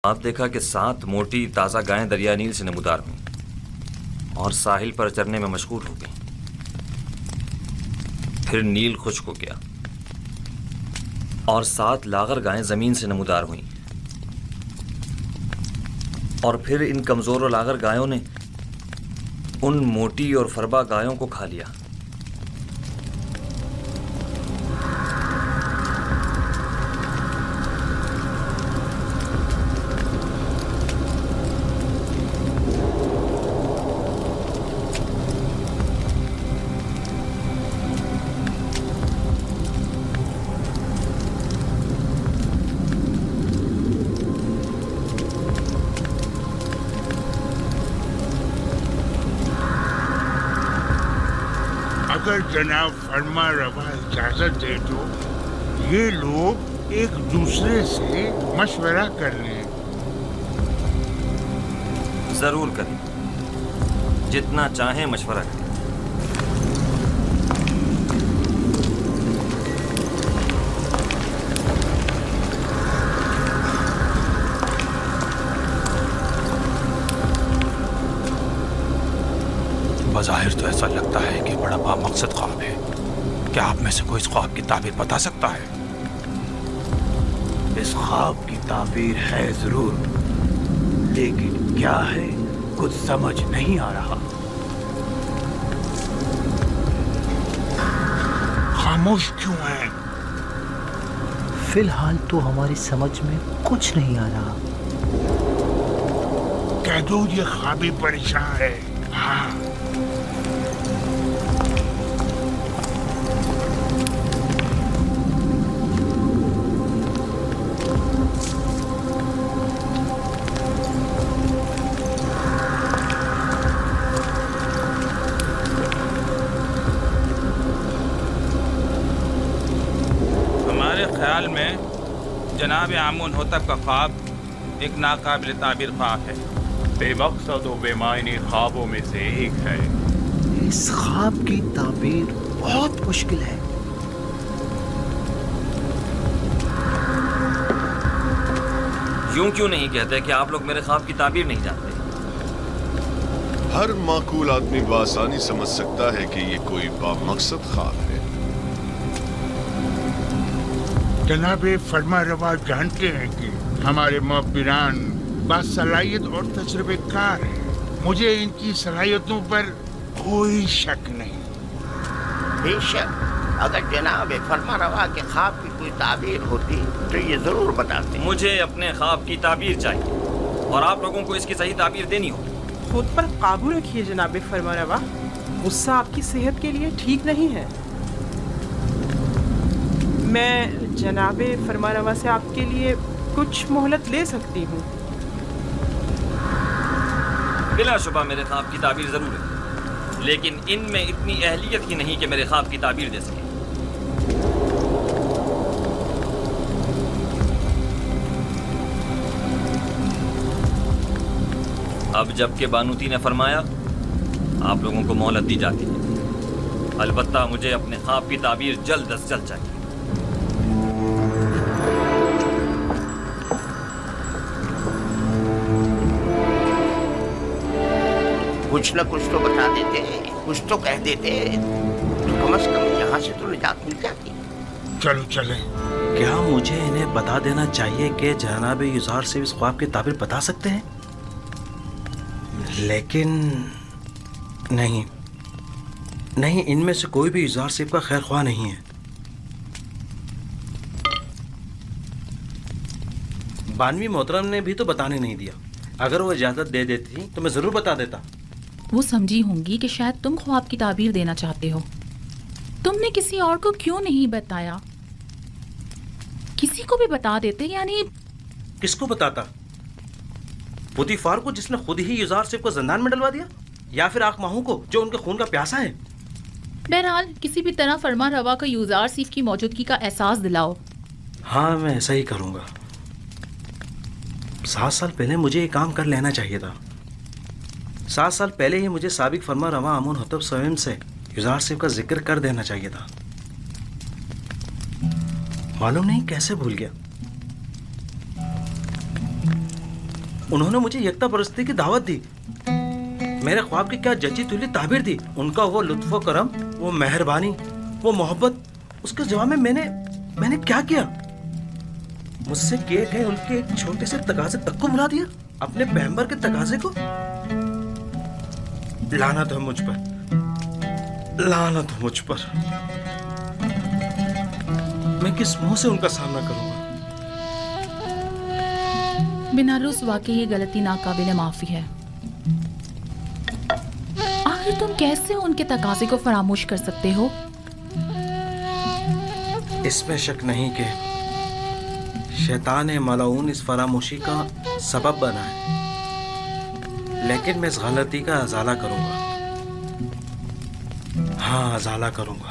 آپ دیکھا کہ 7 موٹی تازہ گائیں دریا نیل سے نمودار ہوئیں اور ساحل پر چرنے میں مشغول ہو گئیں۔ پھر نیل خشک ہو گیا اور 7 لاغر گائیں زمین سے نمودار ہوئیں، اور پھر ان کمزور و لاغر گایوں نے ان موٹی اور فربا گایوں کو کھا لیا۔ اگر جناب فرما روا اجازت دے تو یہ لوگ ایک دوسرے سے مشورہ کر لیں۔ ضرور کریں، جتنا چاہیں مشورہ کریں۔ بظاہر تو ایسا لگتا ہے کہ بڑا بامقصد خواب ہے۔ کیا آپ میں سے کوئی اس خواب کی تعبیر بتا سکتا ہے؟ اس خواب کی تعبیر ہے ضرور، لیکن کیا ہے کچھ سمجھ نہیں آ رہا۔ خاموش کیوں ہیں؟ فی الحال تو ہماری سمجھ میں کچھ نہیں آ رہا۔ کہہ دو یہ خوابی پریشان ہے۔ ہاں، خیال میں جناب آمون ہوتب کا خواب ایک ناقابل تعبیر خواب ہے، بے مقصد و بے معنی خوابوں میں سے ایک ہے۔ اس خواب کی تعبیر بہت مشکل ہے۔ یوں کیوں نہیں کہتے کہ آپ لوگ میرے خواب کی تعبیر نہیں جانتے؟ ہر معقول آدمی بآسانی سمجھ سکتا ہے کہ یہ کوئی بامقصد خواب ہے۔ جناب فرما روا جانتے ہیں کہ ہمارے معبران باصلاحیت اور تجربے کار ہیں۔ مجھے ان کی صلاحیتوں پر کوئی شک نہیں۔ بے شک اگر جناب فرما روا کے خواب کی کوئی تعبیر ہوتی تو یہ ضرور بتاتے۔ مجھے اپنے خواب کی تعبیر چاہیے اور آپ لوگوں کو اس کی صحیح تعبیر دینی ہوگی۔ خود پر قابو رکھیے جناب فرما روا، غصہ آپ کی صحت کے لیے ٹھیک نہیں ہے۔ میں جناب فرما روا سے آپ کے لیے کچھ مہلت لے سکتی ہوں۔ بلا شبہ میرے خواب کی تعبیر ضرور ہے، لیکن ان میں اتنی اہلیت ہی نہیں کہ میرے خواب کی تعبیر دے سکے۔ اب جب کہ بانوتی نے فرمایا، آپ لوگوں کو مہلت دی جاتی ہے، البتہ مجھے اپنے خواب کی تعبیر جلد از جلد چاہیے۔ کچھ نہ کچھ تو بتا دیتے، کچھ تو کہہ دیتے تو کم از کم یہاں سے تو نجات مل جاتی۔ چلو چلیں۔ کیا مجھے انہیں بتا دینا چاہیے کہ جناب یزار سے اس خواب کی تعبیر بتا سکتے ہیں؟ لیکن نہیں، ان میں سے کوئی بھی یزار صاحب کا خیر خواہ نہیں ہے۔ بانوی محترم نے بھی تو بتانے نہیں دیا، اگر وہ اجازت دے دیتی تو میں ضرور بتا دیتا۔ وہ سمجھی ہوں گی کہ شاید تم خواب کی تعبیر دینا چاہتے ہو۔ تم نے کسی اور کو کیوں نہیں بتایا؟ کسی کو بھی بتا دیتے، یعنی کس کو بتاتا؟ پوتیفار کو، جس نے خود ہی یزار صاحب کو زندان میں ڈلوا دیا، یا پھر آنکھ ماہوں کو جو ان کے خون کا پیاسا ہے؟ بہرحال کسی بھی طرح فرما روا کو یوزار سیف کی موجودگی کا احساس دلاؤ۔ ہاں میں ایسا ہی کروں گا۔ 7 سال پہلے مجھے یہ کام کر لینا چاہیے تھا۔ 7 سال پہلے ہی مجھے سابق فرما روا آمون ہوتب سویم سے یزار صاحب کا ذکر کر دینا چاہیے تھا۔ معلوم نہیں کیسے بھول گیا۔ انہوں نے مجھے یکتا پرستی کی دعوت دی. میرے خواب کی کیا جچی تلی تعبیر تھی. ان کا وہ لطف و کرم، وہ مہربانی، وہ محبت، اس کے جواب میں میں نے کیا کیا؟ مجھ سے کیے گئے ان کے ایک چھوٹے سے تقاضے تک کو بلا دیا، اپنے پیغمبر کے تقاضے کو. لعنت ہو مجھ پر، لعنت ہو مجھ پر. میں کس منہ سے ان کا سامنا کروں گا؟ بیناروس، واقعی یہ غلطی ناقابل معافی ہے. آخر تم کیسے ان کے تقاضے کو فراموش کر سکتے ہو؟ اس میں شک نہیں کہ شیطان ملعون اس فراموشی کا سبب بنا ہے، لیکن میں اس غلطی کا ازالہ کروں گا. ہاں، ازالہ کروں گا.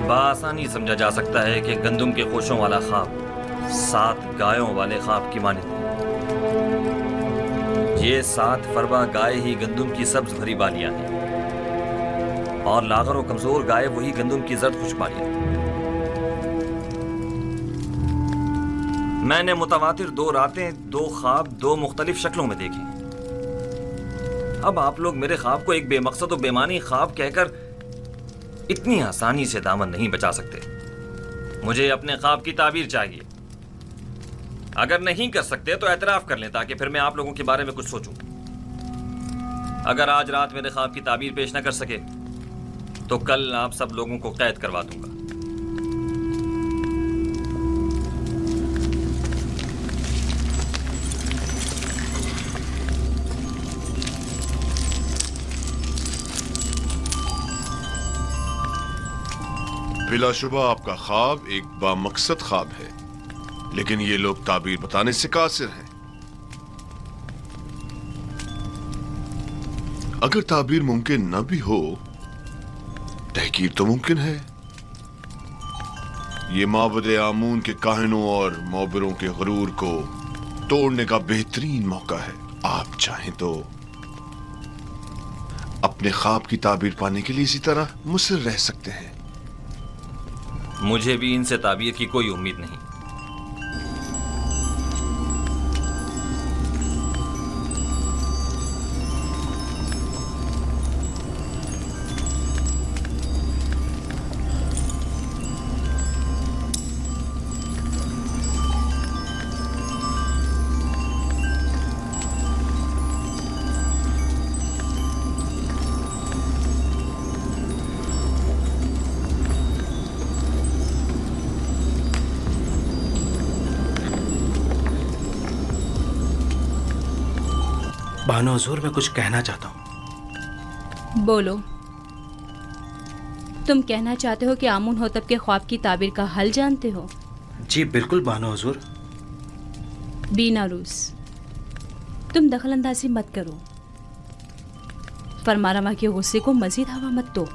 بآسانی سمجھا جا سکتا ہے کہ گندم کے خوشوں والا خواب 7 گایوں والے خواب کی مانند ہے. یہ 7 فربا گائے ہی گندم کی سبز بھری بالیاں ہیں، اور لاغر و کمزور گائے وہی گندم کی زرد خوش بالیاں. میں نے متواتر 2 راتیں، 2 خواب 2 مختلف شکلوں میں دیکھے. اب آپ لوگ میرے خواب کو ایک بے مقصد و بے معنی خواب کہہ کر اتنی آسانی سے دامن نہیں بچا سکتے. مجھے اپنے خواب کی تعبیر چاہیے. اگر نہیں کر سکتے تو اعتراف کر لیں تاکہ پھر میں آپ لوگوں کے بارے میں کچھ سوچوں. اگر آج رات میرے خواب کی تعبیر پیش نہ کر سکے تو کل آپ سب لوگوں کو قید کروا دوں گا. بلا شبہ آپ کا خواب ایک بامقصد خواب ہے، لیکن یہ لوگ تعبیر بتانے سے قاصر ہیں. اگر تعبیر ممکن نہ بھی ہو، تحقیر تو ممکن ہے. یہ معبد آمون کے کاہنوں اور معبروں کے غرور کو توڑنے کا بہترین موقع ہے. آپ چاہیں تو اپنے خواب کی تعبیر پانے کے لیے اسی طرح مصر رہ سکتے ہیں. مجھے بھی ان سے تعبیر کی کوئی امید نہیں. بانو حضور، میں کچھ کہنا چاہتا ہوں. بولو. تم کہنا چاہتے ہو کہ آمون ہوتب کے خواب کی تعبیر کا حل جانتے ہو؟ جی بالکل بانو حضور. بیناروس، تم دخل اندازی مت کرو. فرمانروا کے غصے کو مزید ہوا مت دو.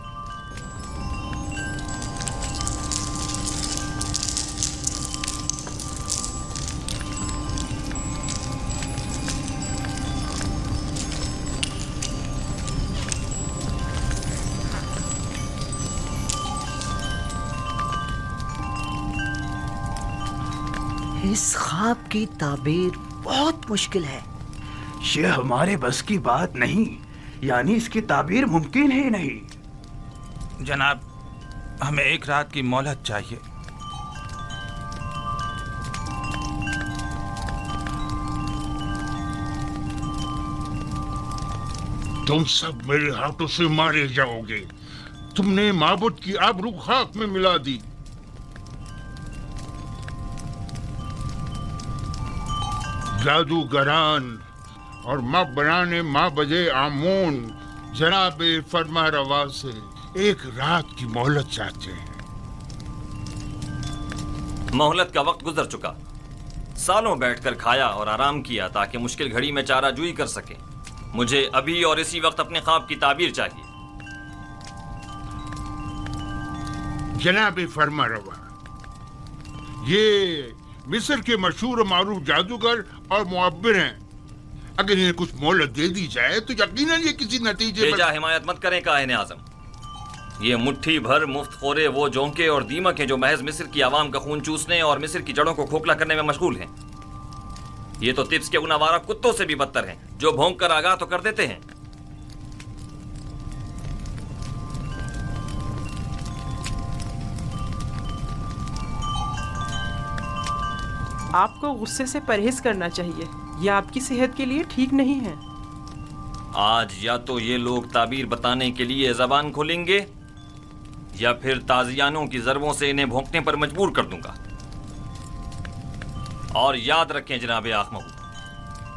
اس خواب کی تعبیر بہت مشکل ہے. یہ ہمارے بس کی بات نہیں، یعنی اس کی تعبیر ممکن ہی نہیں. جناب، ہمیں ایک رات کی مہلت چاہیے. تم سب میرے ہاتھوں سے مارے جاؤ گے. تم نے معبود کی آبرو خاک میں ملا دی. جادوگران اور معبران معبد آمون جناب فرما روا سے ایک رات کی مہلت چاہتے ہیں. مہلت کا وقت گزر چکا. سالوں بیٹھ کر کھایا اور آرام کیا تاکہ مشکل گھڑی میں چارہ جوئی کر سکے. مجھے ابھی اور اسی وقت اپنے خواب کی تعبیر چاہیے. جناب فرما روا، یہ مصر کے مشہور و معروف جادوگر اور معبر ہیں. اگر انہیں کچھ مہلت دے دی جائے تو یقیناً یہ کسی نتیجے بیجا حمایت مت کریں کاہن اعظم. یہ مٹھی بھر مفت خورے وہ جونکے اور دیمک ہیں جو محض مصر کی عوام کا خون چوسنے اور مصر کی جڑوں کو کھوکھلا کرنے میں مشغول ہیں. یہ تو طبس کے ان آوارہ کتوں سے بھی بدتر ہیں جو بھونک کر آگاہ تو کر دیتے ہیں. آپ کو غصے سے پرہیز کرنا چاہیے، یہ آپ کی صحت کے لیے ٹھیک نہیں ہے. آج یا تو یہ لوگ تعبیر بتانے کے لیے زبان کھولیں گے یا پھر تازیانوں کی ضربوں سے انہیں بھونکنے پر مجبور کر دوں گا. اور یاد رکھیں جناب آخ محمود،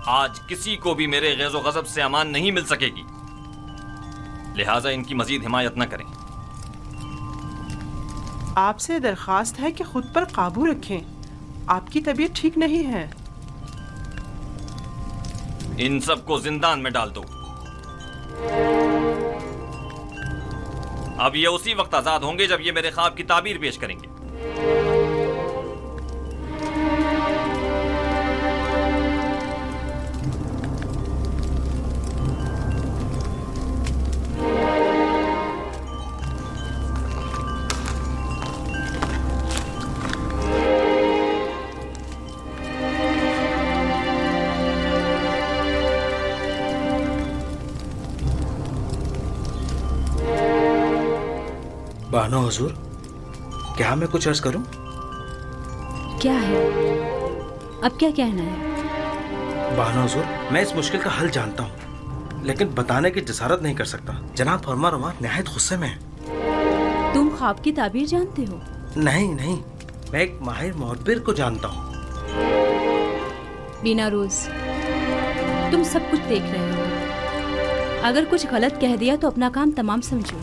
آج کسی کو بھی میرے غیظ و غضب سے امان نہیں مل سکے گی، لہٰذا ان کی مزید حمایت نہ کریں. آپ سے درخواست ہے کہ خود پر قابو رکھیں، آپ کی طبیعت ٹھیک نہیں ہے. ان سب کو زندان میں ڈال دو. اب یہ اسی وقت آزاد ہوں گے جب یہ میرے خواب کی تعبیر پیش کریں گے. بانو حضور، کیا میں کچھ عرض کروں؟ کیا ہے؟ اب کیا کہنا ہے؟ بانو حضور، میں اس مشکل کا حل جانتا ہوں لیکن بتانے کی جسارت نہیں کر سکتا. جناب فرما روا نہایت غصے میں ہیں. تم خواب کی تعبیر جانتے ہو؟ نہیں، میں ایک ماہر معبر کو جانتا ہوں. بینا روز، تم سب کچھ دیکھ رہے ہو. اگر کچھ غلط کہہ دیا تو اپنا کام تمام سمجھو.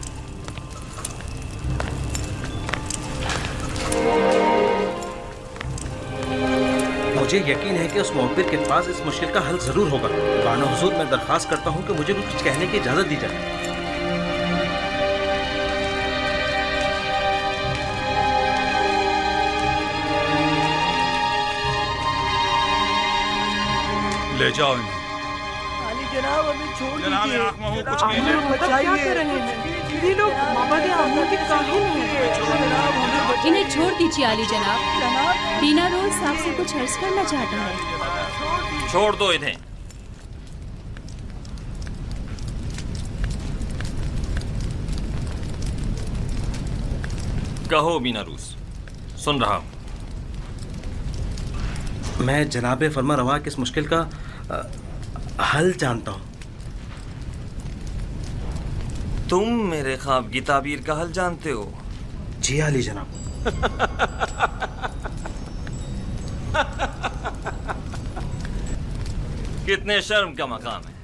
مجھے یقین ہے کہ اس معبر کے پاس اس مشکل کا حل ضرور ہوگا. بانو حضور، میں درخواست کرتا ہوں کہ مجھے کچھ کہنے کی اجازت دی جائے. لے جاؤ انہیں. جناب ہمیں چھوڑ جناب دیجیے. آخ محمود کچھ آپ کیجیے. مطلب کیا کر رہے ہیں؟ یہ لوگ معبد آمون کے کاہن ہیں. انہیں چھوڑ دیجیے عالی جناب. بینا روز آپ سے کچھ عرض کرنا چاہتا ہے. چھوڑ دو انہیں. کہو بینا روز، سن رہا ہوں. میں جناب فرما روا کی اس مشکل کا حل جانتا ہوں. تم میرے خواب کی تعبیر کا حل جانتے ہو؟ جی علی جناب. کتنے شرم کا مقام ہے.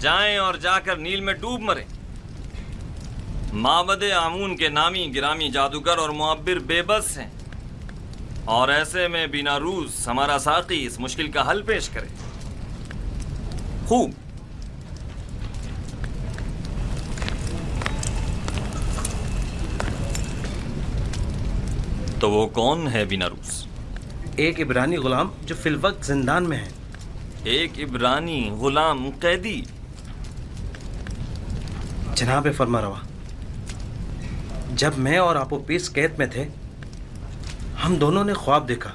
جائیں اور جا کر نیل میں ڈوب مریں. معبد آمون کے نامی گرامی جادوگر اور معبر بے بس ہیں، اور ایسے میں بینا روز ہمارا ساقی اس مشکل کا حل پیش کرے. خوب. تو وہ کون ہے بینا روز؟ ایک عبرانی غلام جو فی الوقت زندان میں ہے. ایک عبرانی غلام قیدی؟ جناب فرما روا، جب میں اور آپو پیس قید میں تھے، ہم دونوں نے خواب دیکھا.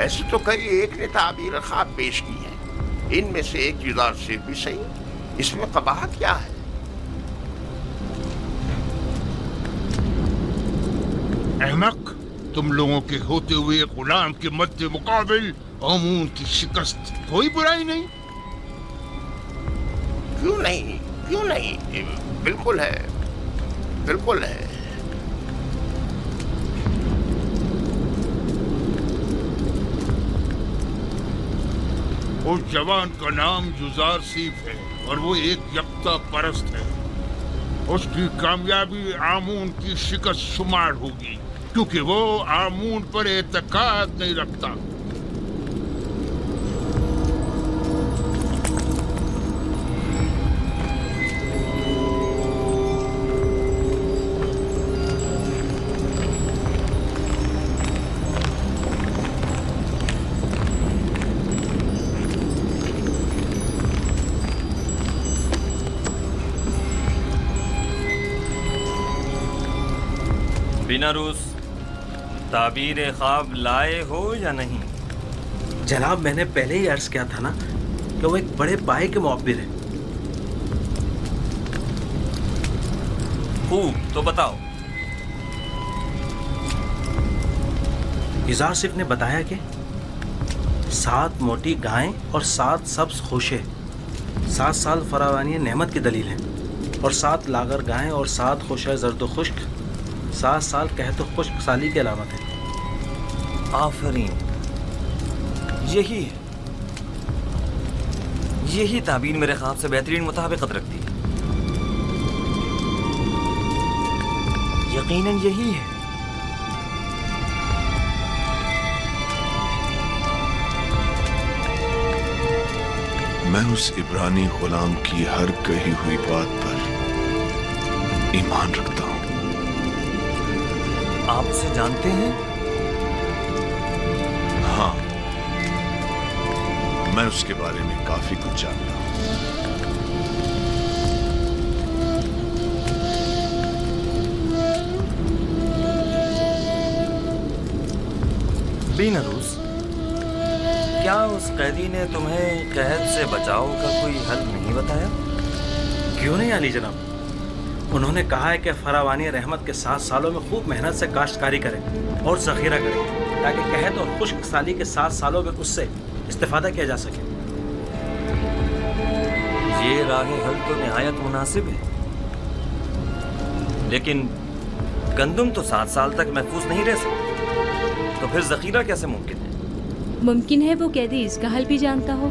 ایسے تو کئی ایک نے تعبیر خواب پیش کی ہے، ان میں سے ایک یزار سے بھی صحیح، اس میں قباحت کیا ہے؟ احمق، تم لوگوں کے ہوتے ہوئے غلام کے مد مقابل آمون کی شکست کوئی برائی نہیں؟ کیوں نہیں، کیوں نہیں، بالکل ہے، بالکل ہے۔ اس جوان کا نام یزار سیف ہے اور وہ ایک یکتا پرست ہے۔ اس کی کامیابی آمون کی شکست شمار ہوگی کیونکہ وہ آمون پر اعتقاد نہیں رکھتا۔ بیناروس، تعبیر خواب لائے ہو یا نہیں؟ جناب میں نے پہلے ہی عرض کیا تھا نا کہ وہ ایک بڑے پائے کے معبر ہیں۔ خوب، تو بتاؤ۔ یزار صف نے بتایا کہ 7 موٹی گائیں اور 7 سبز خوشے 7 سال فراوانی نعمت کی دلیل ہیں، اور 7 لاغر گائیں اور 7 خوشے زرد و خشک 7 سال قحط و خشک سالی کی علامت ہے۔ آفرین، یہی ہے، یہی تعبیر میرے خواب سے بہترین مطابقت رکھتی ہے۔ یقیناً یہی ہے۔ میں اس عبرانی غلام کی ہر کہی ہوئی بات پر ایمان رکھتا ہوں۔ آپ اسے جانتے ہیں؟ ہاں، میں اس کے بارے میں کافی کچھ جانتا ہوں۔ بیناروس، کیا اس قیدی نے تمہیں قحط سے بچاؤ کا کوئی حل نہیں بتایا؟ کیوں نہیں علی جناب، انہوں نے کہا ہے کہ فراوانی رحمت کے 7 سالوں میں خوب محنت سے کاشتکاری کریں اور ذخیرہ کریں تاکہ قحط اور خشک سالی کے 7 سالوں میں اس سے استفادہ کیا جا سکے۔ یہ راہ حل تو نہایت مناسب ہے، لیکن گندم تو 7 سال تک محفوظ نہیں رہ سکتا، تو پھر ذخیرہ کیسے ممکن ہے؟ ممکن ہے وہ قیدی اس کا حل بھی جانتا ہو۔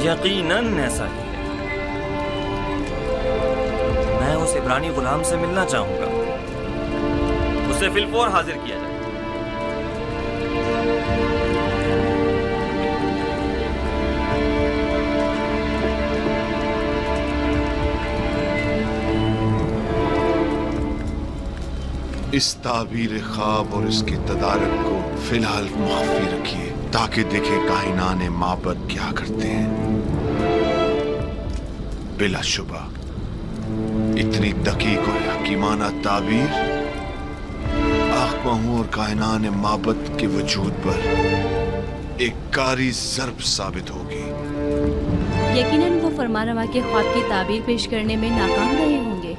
یقیناً ایسا ہی ہے۔ میں اس عبرانی غلام سے ملنا چاہوں گا، اسے فی الفور حاضر کیا جائے۔ اس تعبیر خواب اور اس کے تدارک کو فی الحال مخفی رکھیے تاکہ دیکھے کائنان معبد کیا کرتے ہیں۔ بلا شبہ اتنی دقیق اور حکیمانہ تعبیر آخمہوں اور کائنان معبد کے وجود پر ایک کاری ضرب ثابت ہوگی۔ یقیناً وہ فرمانروا کے خواب کی تعبیر پیش کرنے میں ناکام رہے ہوں گے۔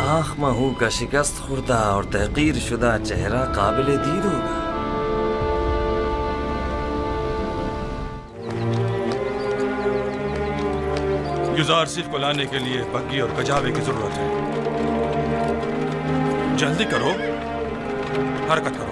آنکھ مہو کا شکست خوردہ اور تحقیر شدہ چہرہ قابل دید ہوگا۔ یزار صف کو لانے کے لیے بگی اور کجاوے کی ضرورت ہے۔ جلدی کرو، حرکت کرو۔